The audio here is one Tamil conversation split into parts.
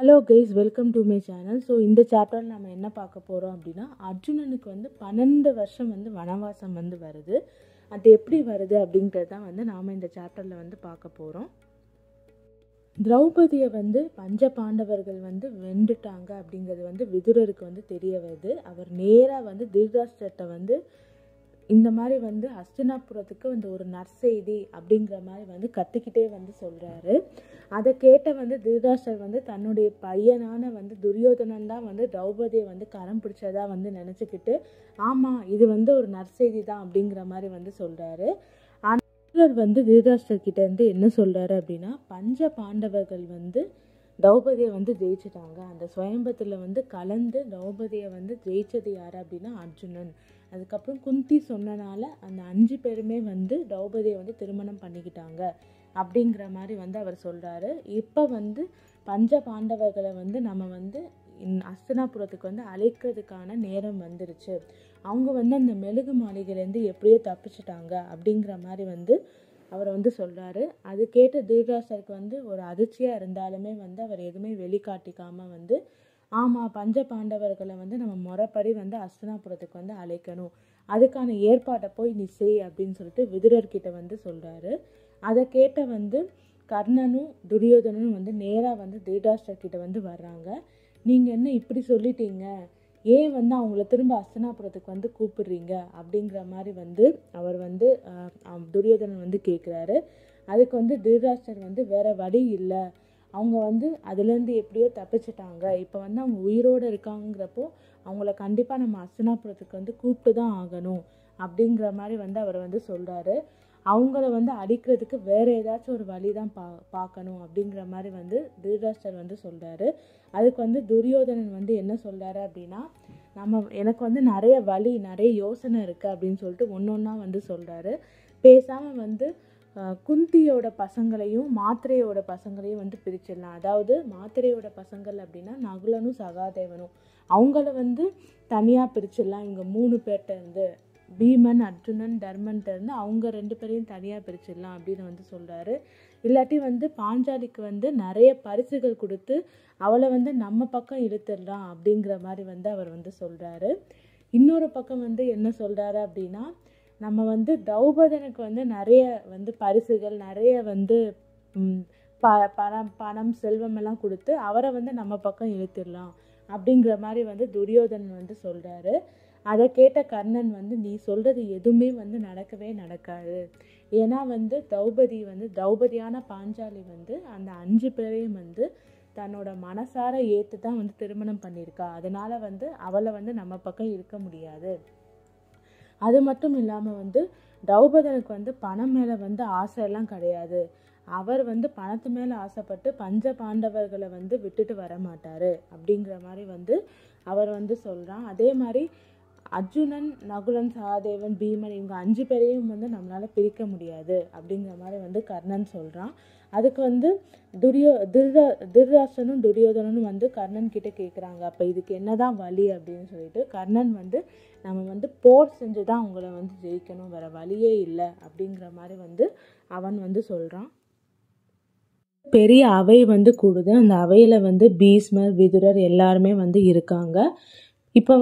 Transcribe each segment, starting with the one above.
Hello guys, welcome to my channel. So இந்த சாப்டரில் நம்ம என்ன பார்க்க போகிறோம் அப்படின்னா, அர்ஜுனனுக்கு 12 வருஷம் வனவாசம் வருது. அது எப்படி வருது அப்படின்றது தான் நாம் இந்த சாப்டரில் பார்க்க போகிறோம். திரௌபதியை பஞ்ச பாண்டவர்கள் வென்றுட்டாங்க அப்படிங்கிறது விதுரருக்கு தெரிய வருது. அவர் நேராக திருதராஷ்டிரத்தை இந்த மாதிரி ஹஸ்தினாபுரத்துக்கு ஒரு நற்செய்தி அப்படிங்கிற மாதிரி கத்திக்கிட்டே சொல்கிறாரு. அதை கேட்ட திருதராஷ்டிரர் தன்னுடைய பையனான துரியோதனன் தான் திரௌபதியை கரம் பிடிச்சதா நினச்சிக்கிட்டு, ஆமாம் இது ஒரு நற்செய்தி தான் அப்படிங்கிற மாதிரி சொல்கிறாரு. ஆனால் திருதராஷ்டிரர் கிட்ட இருந்து என்ன சொல்கிறாரு அப்படின்னா, பஞ்ச பாண்டவர்கள் திரௌபதியை ஜெயிச்சிட்டாங்க. அந்த சுயம்பத்தில் கலந்து திரௌபதியை ஜெயிச்சது யார் அப்படின்னா அர்ஜுனன். அதுக்கப்புறம் குந்தி சொன்னனால அந்த 5 பேருமே திரௌபதியை திருமணம் பண்ணிக்கிட்டாங்க அப்படிங்கிற மாதிரி அவர் சொல்கிறாரு. இப்போ பஞ்ச பாண்டவர்களை நம்ம ஹஸ்தினாபுரத்துக்கு அழைக்கிறதுக்கான நேரம் வந்துருச்சு. அவங்க அந்த மெழுகு மாளிகையிலேருந்து எப்படியோ தப்பிச்சிட்டாங்க அப்படிங்கிற மாதிரி அவர் சொல்கிறாரு. அது கேட்ட திருதராஷ்டிரருக்கு ஒரு அதிர்ச்சியாக இருந்தாலுமே அவர் எதுவுமே வெளிக்காட்டிக்காமல் ஆமாம் பஞ்ச பாண்டவர்களை நம்ம முறைப்படி ஹஸ்தினாபுரத்துக்கு அழைக்கணும், அதுக்கான ஏற்பாட்டை போய் நீ செய் அப்படின்னு சொல்லிட்டு விதுரர்கிட்ட சொல்கிறாரு. அதை கேட்ட கர்ணனும் துரியோதனனும் நேராக திருதராஷ்டிரர்கிட்ட வர்றாங்க. நீங்கள் என்ன இப்படி சொல்லிட்டீங்க, ஏன் அவங்கள திரும்ப ஹஸ்தினாபுரத்துக்கு கூப்பிடுறீங்க அப்படிங்கிற மாதிரி அவர் துரியோதனன் கேட்குறாரு. அதுக்கு திருதராஷ்டிரர் வேற வழி இல்லை, அவங்க அதுலேருந்து எப்படியோ தப்பிச்சிட்டாங்க, இப்போ அவங்க உயிரோடு இருக்காங்கிறப்போ அவங்கள கண்டிப்பாக நம்ம ஹஸ்தினாபுரத்துக்கு கூப்பிட்டு தான் ஆகணும் அப்படிங்கிற மாதிரி அவர் சொல்கிறாரு. அவங்கள அடிக்கிறதுக்கு வேறு ஏதாச்சும் ஒரு வழி தான் பார்க்கணும் அப்படிங்கிற மாதிரி திருதராஷ்டிரர் சொல்கிறாரு. அதுக்கு துரியோதனன் என்ன சொல்கிறாரு அப்படின்னா, எனக்கு நிறைய வழி நிறைய யோசனை இருக்குது அப்படின்னு சொல்லிட்டு ஒன்றா சொல்கிறாரு. பேசாமல் குந்தியோட பசங்களையும் மாத்திரையோட பசங்களையும் பிரிச்சிடலாம். அதாவது மாத்திரையோட பசங்கள் அப்படின்னா நகுலனும் சகாதேவனும், அவங்கள தனியாக பிரிச்சிடலாம். இவங்க 3 பேர்கிட்ட இருந்து பீமன் அர்ஜுனன் தர்மன்கிட்ட இருந்து அவங்க 2 பேரையும் தனியாக பிரிச்சிடலாம் அப்படின்னு சொல்கிறாரு. இல்லாட்டி பாஞ்சாலிக்கு நிறைய பரிசுகள் கொடுத்து அவளை நம்ம பக்கம் இழுத்துடலாம் அப்படிங்கிற மாதிரி அவர் சொல்கிறாரு. இன்னொரு பக்கம் என்ன சொல்கிறாரு அப்படின்னா, நம்ம திரௌபதனுக்கு நிறைய பரிசுகள் நிறைய பணம் செல்வம் எல்லாம் கொடுத்து அவரை நம்ம பக்கம் இழுத்துடலாம் அப்படிங்கிற மாதிரி துரியோதனன் சொல்கிறாரு. அதை கேட்ட கர்ணன் நீ சொல்கிறது எதுவுமே நடக்கவே நடக்காது. ஏன்னா திரௌபதியான பாஞ்சாலி அந்த 5 பேரையும் தன்னோட மனசார ஏற்று தான் திருமணம் பண்ணியிருக்கா. அதனால அவளை நம்ம பக்கம் இருக்க முடியாது. அது மட்டும் இல்லாமல் திரௌபதனுக்கு பணம் மேலே ஆசையெல்லாம் கிடையாது. அவர் பணத்து மேலே ஆசைப்பட்டு பஞ்ச பாண்டவர்களை விட்டுட்டு வர மாட்டார் அப்படிங்கிற மாதிரி அவர் சொல்கிறான். அதே மாதிரி அர்ஜுனன் நகுலன் சகாதேவன் பீமன் இவங்க 5 பேரையும் நம்மளால் பிரிக்க முடியாது அப்படிங்கிற மாதிரி கர்ணன் சொல்கிறான். அதுக்கு திருதராஷ்டிரனும் துரியோதனனும் கர்ணன் கிட்ட கேட்குறாங்க, அப்போ இதுக்கு என்னதான் வழி அப்படின்னு சொல்லிட்டு. கர்ணன் நம்ம போர் செஞ்சு தான் அவங்கள ஜெயிக்கணும், வேற வழியே இல்லை அப்படிங்கிற மாதிரி அவன் சொல்கிறான். பெரிய அவை கூடுது. அந்த அவையில் பீஷ்மர் விதுரர் எல்லாருமே இருக்காங்க. இப்போ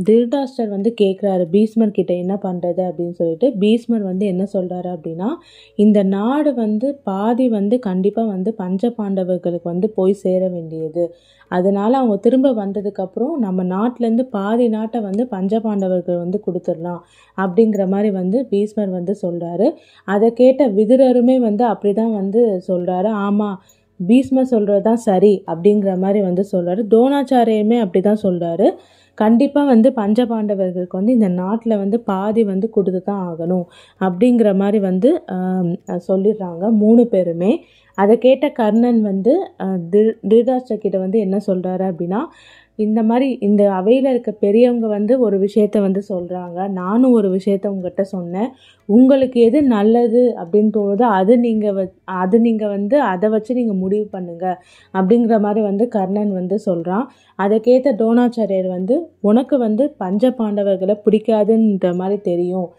திருதராஷ்டிரர் கேட்குறாரு பீஷ்மர் கிட்ட என்ன பண்ணுறது அப்படின்னு சொல்லிட்டு. பீஷ்மர் என்ன சொல்கிறாரு அப்படின்னா, இந்த நாடு பாதி கண்டிப்பாக பஞ்ச பாண்டவர்களுக்கு போய் சேர வேண்டியது. அதனால அவங்க திரும்ப வந்ததுக்கப்புறம் நம்ம நாட்டிலேருந்து பாதி நாட்டை பஞ்ச பாண்டவர்கள் கொடுத்துடலாம் அப்படிங்கிற மாதிரி பீஷ்மர் சொல்கிறாரு. அதை கேட்ட விதுரருமே அப்படி தான் சொல்கிறாரு. ஆமாம் பீஷ்மர் சொல்கிறது தான் சரி அப்படிங்கிற மாதிரி சொல்கிறாரு. துரோணாச்சாரியமே அப்படி தான் சொல்கிறாரு. கண்டிப்பாக பஞ்ச பாண்டவர்களுக்கு இந்த நாட்டில் பாதி கொடுத்து தான் ஆகணும் அப்படிங்கிற மாதிரி சொல்லிடுறாங்க 3 பேருமே. அதை கேட்ட கர்ணன் திருதராஷ்டிரர்கிட்ட என்ன சொல்கிறாரு அப்படின்னா, இந்த மாதிரி இந்த அவையில் இருக்க பெரியவங்க ஒரு விஷயத்த சொல்கிறாங்க, நானும் ஒரு விஷயத்த உங்ககிட்ட சொன்னேன், உங்களுக்கு எது நல்லது அப்படின்னு தோணுதோ அது நீங்கள் அதை வச்சு நீங்கள் முடிவு பண்ணுங்க அப்படிங்கிற மாதிரி கர்ணன் சொல்கிறான். அதை கேட்ட துரோணாச்சாரியர் உனக்கு பஞ்ச பாண்டவர்களை பிடிக்காதுன்ற மாதிரி தெரியும்,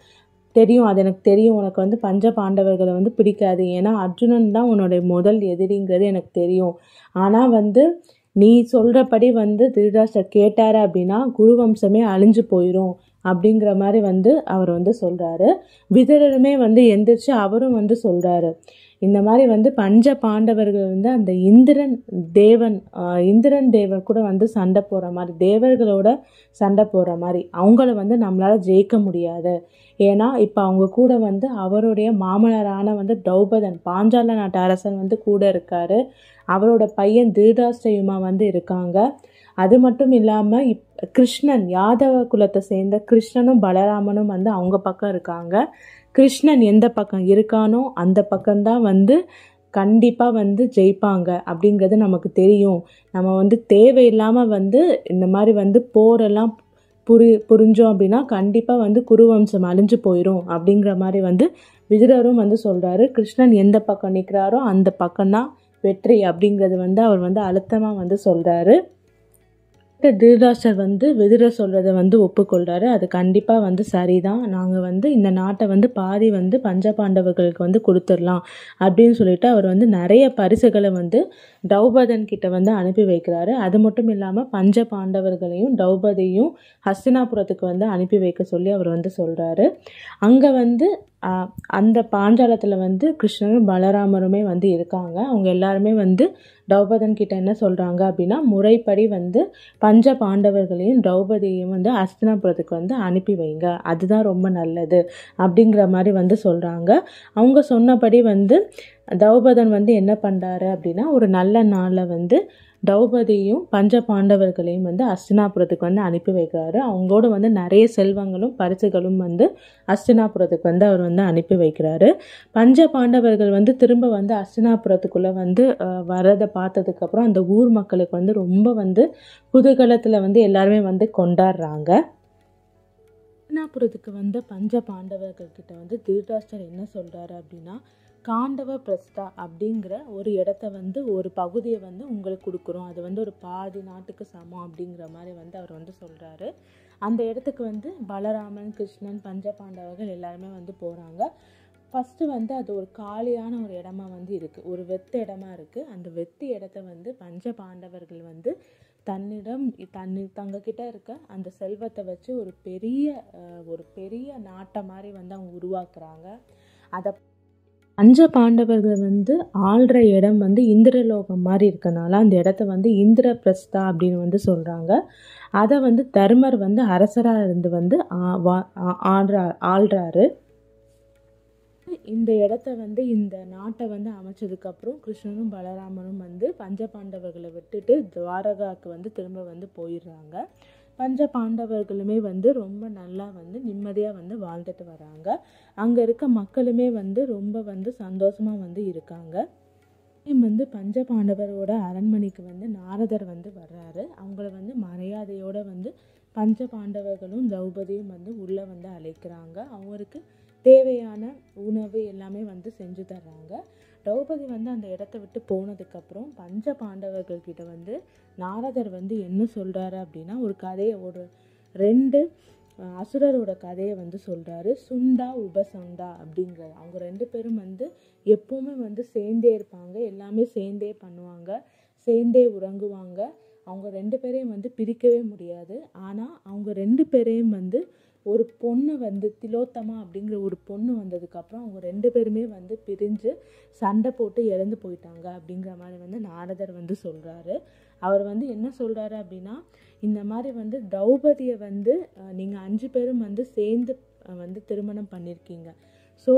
அது எனக்கு தெரியும், உனக்கு பஞ்ச பாண்டவர்களை பிடிக்காது, ஏன்னா அர்ஜுனன் தான் உன்னோட முதல் எதிரிங்கிறது எனக்கு தெரியும். ஆனால் நீ சொல்கிறபடி வந்து திருதராஷ்டிரர் கேட்டார் அப்படின்னா குருவம்சமே அழிஞ்சு போயிடும் அப்படிங்கிற மாதிரி வந்து அவர் வந்து சொல்கிறாரு. விதுரருமே வந்து எந்திரிச்சு அவரும் வந்து சொல்கிறாரு, இந்த மாதிரி வந்து பஞ்ச பாண்டவர்கள் வந்து அந்த இந்திரன் தேவர் கூட வந்து சண்டை போடுற மாதிரி, தேவர்களோட சண்டை போடுற மாதிரி அவங்கள வந்து நம்மளால் ஜெயிக்க முடியாது. ஏன்னா இப்போ அவங்க கூட வந்து அவருடைய மாமனாரான வந்து திரௌபதன், பாஞ்சால நாட்டு அரசன் வந்து கூட இருக்காரு. அவரோட பையன் திருதராஷ்டிரயுமா வந்து இருக்காங்க. அது மட்டும் இல்லாமல் கிருஷ்ணன், யாதவ குலத்தை சேர்ந்த கிருஷ்ணனும் பலராமனும் வந்து அவங்க பக்கம் இருக்காங்க. கிருஷ்ணன் எந்த பக்கம் இருக்கானோ அந்த பக்கம்தான் வந்து கண்டிப்பாக வந்து ஜெயிப்பாங்க அப்படிங்கிறது நமக்கு தெரியும். நம்ம வந்து தேவையில்லாமல் வந்து இந்த மாதிரி வந்து போரெல்லாம் புரிஞ்சோம் அப்படின்னா கண்டிப்பாக வந்து குருவம்சம் அழிஞ்சு போயிடும் அப்படிங்கிற மாதிரி வந்து விதுரரும் வந்து சொல்கிறாரு. கிருஷ்ணன் எந்த பக்கம் நிற்கிறாரோ அந்த பக்கம்தான் வெற்றி அப்படிங்கிறது வந்து அவர் வந்து அழுத்தமாக வந்து சொல்கிறாரு. திருதராஷ்டிரர் வந்து விதுரர் சொல்கிறத வந்து ஒப்புக்கொள்கிறாரு. அது கண்டிப்பாக வந்து சரிதான், நாங்கள் வந்து இந்த நாட்டை வந்து பாதி வந்து பஞ்ச பாண்டவர்களுக்கு வந்து கொடுத்துடலாம் அப்படின்னு சொல்லிட்டு அவர் வந்து நிறைய பரிசுகளை வந்து திரௌபதன் கிட்ட வந்து அனுப்பி வைக்கிறாரு. அது மட்டும் இல்லாமல் பஞ்ச பாண்டவர்களையும் திரௌபதியும் ஹஸ்தினாபுரத்துக்கு வந்து அனுப்பி வைக்க சொல்லி அவர் வந்து சொல்கிறாரு. அங்கே வந்து அந்த பாஞ்சாலத்தில் வந்து கிருஷ்ணனும் பலராமருமே வந்து இருக்காங்க. அவங்க எல்லாருமே வந்து திரௌபதன் கிட்ட என்ன சொல்கிறாங்க அப்படின்னா, முறைப்படி வந்து பஞ்ச பாண்டவர்களையும் திரௌபதியையும் வந்து ஹஸ்தினாபுரத்துக்கு வந்து அனுப்பி வைங்க, அதுதான் ரொம்ப நல்லது அப்படிங்கிற மாதிரி வந்து சொல்கிறாங்க. அவங்க சொன்னபடி வந்து திரௌபதன் வந்து என்ன பண்ணுறாரு அப்படின்னா, ஒரு நல்ல நாளில் வந்து திரௌபதியும் பஞ்ச பாண்டவர்களையும் வந்து ஹஸ்தினாபுரத்துக்கு வந்து அனுப்பி வைக்கிறாரு. அவங்களோட வந்து நிறைய செல்வங்களும் பரிசுகளும் வந்து ஹஸ்தினாபுரத்துக்கு வந்து அவர் வந்து அனுப்பி வைக்கிறாரு. பஞ்ச பாண்டவர்கள் வந்து திரும்ப வந்து ஹஸ்தினாபுரத்துக்குள்ளே வந்து வரதை பார்த்ததுக்கப்புறம் அந்த ஊர் மக்களுக்கு வந்து ரொம்ப வந்து குதூகலத்தில் வந்து எல்லாருமே வந்து கொண்டாடுறாங்க. ஹஸ்தினாபுரத்துக்கு வந்த பஞ்ச பாண்டவர்கள்கிட்ட வந்து திருதராஷ்டிரர் என்ன சொல்கிறாரு அப்படின்னா, காண்டவ பிரஸ்தா அப்படிங்கிற ஒரு இடத்த வந்து ஒரு பகுதியை வந்து உங்களுக்கு கொடுக்குறோம், அது வந்து ஒரு பாதி நாட்டுக்கு சமம் அப்படிங்கிற மாதிரி வந்து அவர் வந்து சொல்கிறாரு. அந்த இடத்துக்கு வந்து பலராமன், கிருஷ்ணன், பஞ்ச பாண்டவர்கள் எல்லாருமே வந்து போகிறாங்க. ஃபஸ்ட்டு வந்து அது ஒரு காலியான ஒரு இடமா வந்து இருக்குது, ஒரு வெத்த இடமா இருக்குது. அந்த வெத்து இடத்த வந்து பஞ்ச பாண்டவர்கள் வந்து தங்கக்கிட்ட இருக்க அந்த செல்வத்தை வச்சு ஒரு பெரிய நாட்டை மாதிரி வந்து அவங்க உருவாக்குறாங்க. அதை பஞ்ச பாண்டவர்கள் வந்து ஆள்ற இடம் வந்து இந்திரலோகம் மாதிரி இருக்கனால அந்த இடத்த வந்து இந்திரபிரஸ்தா அப்படின்னு வந்து சொல்கிறாங்க. அதை வந்து தர்மர் வந்து அரசராக இருந்து வந்து ஆள்றாரு. இந்த இடத்த வந்து இந்த நாட்டை வந்து அமைச்சதுக்கப்புறம் கிருஷ்ணனும் பலராமனும் வந்து பஞ்ச பாண்டவர்களை விட்டுட்டு துவாரகாவுக்கு வந்து திரும்ப வந்து போயிடுறாங்க. பஞ்ச பாண்டவர்களுமே வந்து ரொம்ப நல்லா வந்து நிம்மதியாக வந்து வாழ்ந்துட்டு வராங்க. அங்கே இருக்க மக்களுமே வந்து ரொம்ப வந்து சந்தோஷமாக வந்து இருக்காங்க. வந்து பஞ்ச பாண்டவரோட அரண்மனைக்கு வந்து நாரதர் வந்து வர்றாரு. அவங்கள வந்து மரியாதையோடு வந்து பஞ்ச பாண்டவர்களும் திரௌபதியும் வந்து உள்ளே வந்து அழைக்கிறாங்க. அவருக்கு தேவையான உணவு எல்லாமே வந்து செஞ்சு தர்றாங்க. திரௌபதி வந்து அந்த இடத்த விட்டு போனதுக்கப்புறம் பஞ்ச பாண்டவர்கள்கிட்ட வந்து நாரதர் வந்து என்ன சொல்கிறாரு அப்படின்னா, ஒரு 2 அசுரரோட கதையை வந்து சொல்கிறாரு. சுண்டா உபசண்டா அப்படிங்கிறது. அவங்க 2 பேரும் வந்து எப்போவுமே வந்து சேர்ந்தே இருப்பாங்க, எல்லாமே சேர்ந்தே பண்ணுவாங்க, சேர்ந்தே உறங்குவாங்க. அவங்க 2 பேரையும் வந்து பிரிக்கவே முடியாது. ஆனால் அவங்க 2 பேரையும் வந்து ஒரு பொண்ணு வந்து திலோத்தமா அப்படிங்கிற ஒரு பொண்ணு வந்ததுக்கப்புறம் அவங்க 2 பேருமே வந்து பிரிஞ்சு சண்டை போட்டு இறந்து போயிட்டாங்க அப்படிங்கிற மாதிரி வந்து நாரதர் வந்து சொல்கிறாரு. அவர் வந்து என்ன சொல்கிறாரு அப்படின்னா, இந்த மாதிரி வந்து திரௌபதியை வந்து நீங்கள் 5 பேரும் வந்து சேர்ந்து வந்து திருமணம் பண்ணியிருக்கீங்க. ஸோ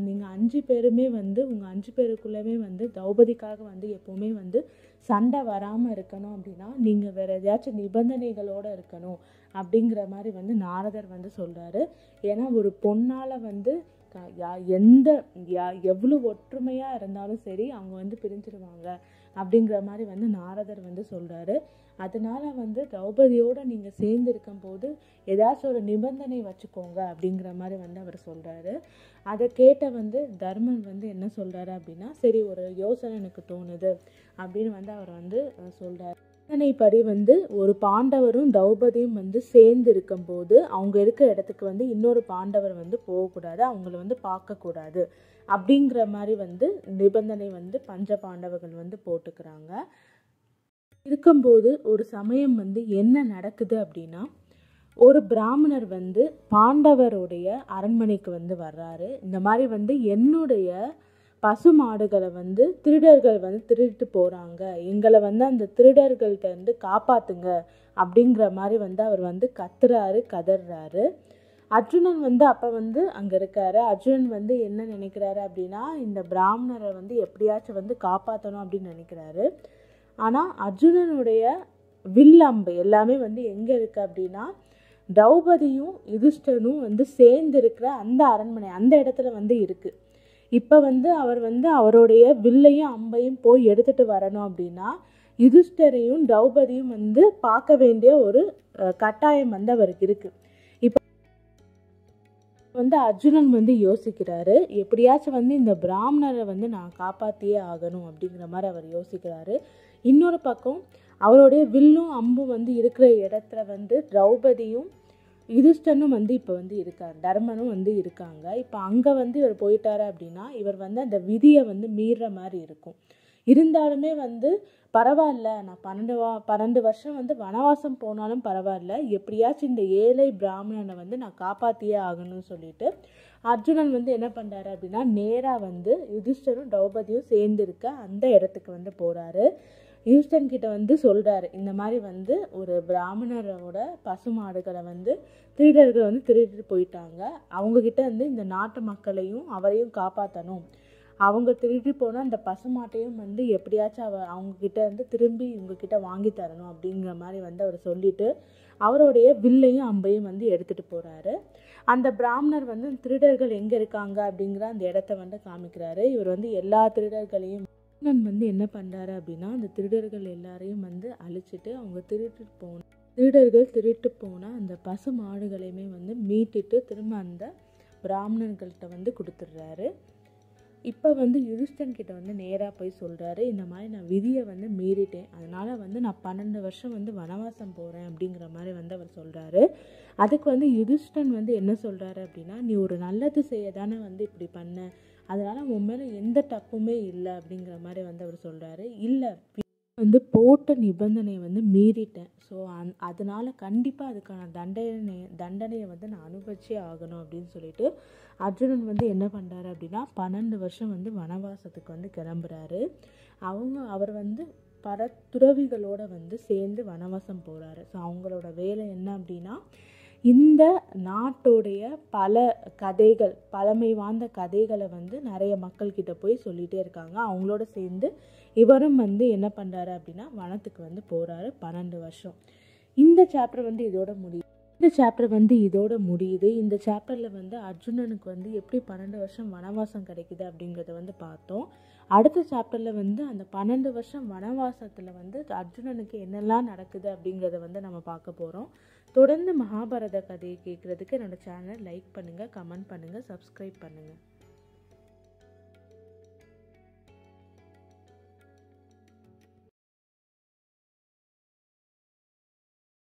நீங்கள் 5 பேருமே வந்து உங்கள் 5 பேருக்குள்ளவே வந்து திரௌபதிக்காக வந்து எப்போவுமே வந்து சண்டை வராமல் இருக்கணும் அப்படின்னா நீங்கள் வேறு எதையாச்சும் நிபந்தனைகளோடு இருக்கணும் அப்படிங்கிற மாதிரி வந்து நாரதர் வந்து சொல்கிறாரு. ஏன்னா ஒரு பொண்ணால் வந்து எவ்வளோ ஒற்றுமையாக இருந்தாலும் சரி அவங்க வந்து பிரிஞ்சிடுவாங்க அப்படிங்கிற மாதிரி வந்து நாரதர் வந்து சொல்கிறாரு. அதனால வந்து திரௌபதியோடு நீங்கள் சேர்ந்து இருக்கும்போது ஏதாச்சும் ஒரு நிபந்தனை வச்சுக்கோங்க அப்படிங்கிற மாதிரி வந்து அவர் சொல்கிறாரு. அதை கேட்ட வந்து தர்மன் வந்து என்ன சொல்கிறாரு அப்படின்னா, சரி ஒரு யோசனை எனக்கு தோணுது அப்படின்னு வந்து அவர் வந்து சொல்கிறார். யோசனைப்படி வந்து ஒரு பாண்டவரும் திரௌபதியும் வந்து சேர்ந்து இருக்கும்போது அவங்க இருக்க இடத்துக்கு வந்து இன்னொரு பாண்டவர் வந்து போகக்கூடாது, அவங்கள வந்து பார்க்கக்கூடாது அப்படிங்கிற மாதிரி வந்து நிபந்தனை வந்து பஞ்ச பாண்டவர்கள் வந்து போட்டுக்கிறாங்க. இருக்கும்போது ஒரு சமயம் வந்து என்ன நடக்குது அப்படின்னா, ஒரு பிராமணர் வந்து பாண்டவருடைய அரண்மனைக்கு வந்து வர்றாரு. இந்த மாதிரி வந்து என்னுடைய பசு மாடுகளை வந்து திருடர்கள் வந்து திருடிட்டு போகிறாங்க, எங்களை வந்து அந்த திருடர்கள்ட்ட வந்து காப்பாற்றுங்க அப்படிங்கிற மாதிரி வந்து அவர் வந்து கத்துறாரு, கதறாரு. அர்ஜுனன் வந்து அப்போ வந்து அங்கே இருக்காரு. அர்ஜுனன் வந்து என்ன நினைக்கிறாரு அப்படின்னா, இந்த பிராமணரை வந்து எப்படியாச்சும் வந்து காப்பாற்றணும் அப்படின்னு நினைக்கிறாரு. ஆனால் அர்ஜுனனுடைய வில்லம்பு எல்லாமே வந்து எங்கே இருக்குது அப்படின்னா, திரௌபதியும் யுதிஷ்டனும் வந்து சேர்ந்து இருக்கிற அந்த அரண்மனை அந்த இடத்துல வந்து இருக்குது. இப்போ வந்து அவர் வந்து அவருடைய வில்லையும் அம்பையும் போய் எடுத்துகிட்டு வரணும் அப்படின்னா யுதிஷ்டரையும் திரௌபதியும் வந்து பார்க்க வேண்டிய ஒரு கட்டாயம் வந்து அவருக்கு இருக்குது. இப்போ வந்து அர்ஜுனன் வந்து யோசிக்கிறாரு, எப்படியாச்சும் வந்து இந்த பிராமணரை வந்து நான் காப்பாற்றியே ஆகணும் அப்படிங்கிற மாதிரி அவர் யோசிக்கிறாரு. இன்னொரு பக்கம் அவருடைய வில்லும் அம்பும் வந்து இருக்கிற இடத்துல வந்து திரௌபதியும் யுதிஷ்டனும் வந்து இப்போ வந்து இருக்கார், தர்மனும் வந்து இருக்காங்க. இப்போ அங்கே வந்து இவர் போயிட்டாரு அப்படின்னா இவர் வந்து அந்த விதியை வந்து மீறுற மாதிரி இருக்கும். இருந்தாலுமே வந்து பரவாயில்ல, நான் 12 வருஷம் வந்து வனவாசம் போனாலும் பரவாயில்ல, எப்படியாச்சும் இந்த ஏழை பிராமணனை வந்து நான் காப்பாற்றியே ஆகணும்னு சொல்லிட்டு அர்ஜுனன் வந்து என்ன பண்ணுறாரு அப்படின்னா, நேராக வந்து யுதிஷ்டரும் திரௌபதியும் சேர்ந்து இருக்க அந்த இடத்துக்கு வந்து போகிறாரு. யுதிஷ்டன் கிட்ட வந்து சொல்கிறாரு, இந்த மாதிரி வந்து ஒரு பிராமணரோட பசுமாடுகளை வந்து திருடர்கள் வந்து திருடிட்டு போயிட்டாங்க, அவங்கக்கிட்ட வந்து இந்த நாட்டு மக்களையும் அவரையும் காப்பாற்றணும், அவங்க திருடி போனால் அந்த பசுமாட்டையும் வந்து எப்படியாச்சும் அவங்கக்கிட்ட வந்து திரும்பி இவங்கக்கிட்ட வாங்கி தரணும் அப்படிங்கிற மாதிரி வந்து அவர் சொல்லிட்டு அவருடைய வில்லையும் அம்பையும் வந்து எடுத்துகிட்டு போகிறாரு. அந்த பிராமணர் வந்து திருடர்கள் எங்கே இருக்காங்க அப்படிங்கிற அந்த இடத்த வந்து காமிக்கிறாரு. இவர் வந்து எல்லா திருடர்களையும் வந்து என்ன பண்ணுறாரு அப்படின்னா, அந்த திருடர்கள் எல்லாரையும் வந்து அழிச்சிட்டு அவங்க திருடர்கள் திருட்டு போன அந்த பசு மாடுகளையுமே வந்து மீட்டுட்டு திரும்ப அந்த பிராமணர்கள்ட்ட வந்து கொடுத்துட்றாரு. இப்போ வந்து யுதிஷ்டன் கிட்ட வந்து நேராக போய் சொல்கிறாரு, இந்த மாதிரி நான் விதியை வந்து மீறிட்டேன், அதனால் வந்து நான் 12 வருஷம் வந்து வனவாசம் போகிறேன் அப்படிங்கிற மாதிரி வந்து அவர் சொல்கிறாரு. அதுக்கு வந்து யுதிஷ்டன் வந்து என்ன சொல்கிறாரு அப்படின்னா, நீ ஒரு நல்லது செய்ய தானே வந்து இப்படி பண்ண, அதனால் உன் மேலே எந்த தப்புமே இல்லை அப்படிங்கிற மாதிரி வந்து அவர் சொல்கிறாரு. இல்லை, வந்து போட்ட நிபந்தனையை வந்து மீறிட்டேன், ஸோ அதனால் கண்டிப்பாக அதுக்கான தண்டனையை வந்து நான் அனுபவிச்சே ஆகணும் அப்படின்னு சொல்லிட்டு அர்ஜுனன் வந்து என்ன பண்ணுறாரு அப்படின்னா 12 வருஷம் வந்து வனவாசத்துக்கு வந்து கிளம்புறாரு. அவர் வந்து பல துறவிகளோடு வந்து சேர்ந்து வனவாசம் போகிறாரு. ஸோ அவங்களோட வேலை என்ன அப்படின்னா, இந்த நாட்டோடைய பல கதைகள், பழமை வாய்ந்த கதைகளை வந்து நிறைய மக்கள்கிட்ட போய் சொல்லிகிட்டே இருக்காங்க. அவங்களோட சேர்ந்து இவரும் வந்து என்ன பண்ணுறாரு அப்படின்னா வனத்துக்கு வந்து போகிறாரு 12 வருஷம். இந்த சாப்டர் வந்து இதோட முடியுது. இந்த சாப்டரில் வந்து அர்ஜுனனுக்கு வந்து எப்படி 12 வருஷம் வனவாசம் கிடைக்குது அப்படிங்கிறத வந்து பார்த்தோம். அடுத்த சாப்டரில் வந்து அந்த 12 வருஷம் வனவாசத்தில் வந்து அர்ஜுனனுக்கு என்னெல்லாம் நடக்குது அப்படிங்கிறத வந்து நம்ம பார்க்க போகிறோம். தொடர்ந்து மகாபாரத கதையை கேட்குறதுக்கு என்னோடய சேனல் லைக் பண்ணுங்கள், கமெண்ட் பண்ணுங்கள், சப்ஸ்கிரைப் பண்ணுங்கள்.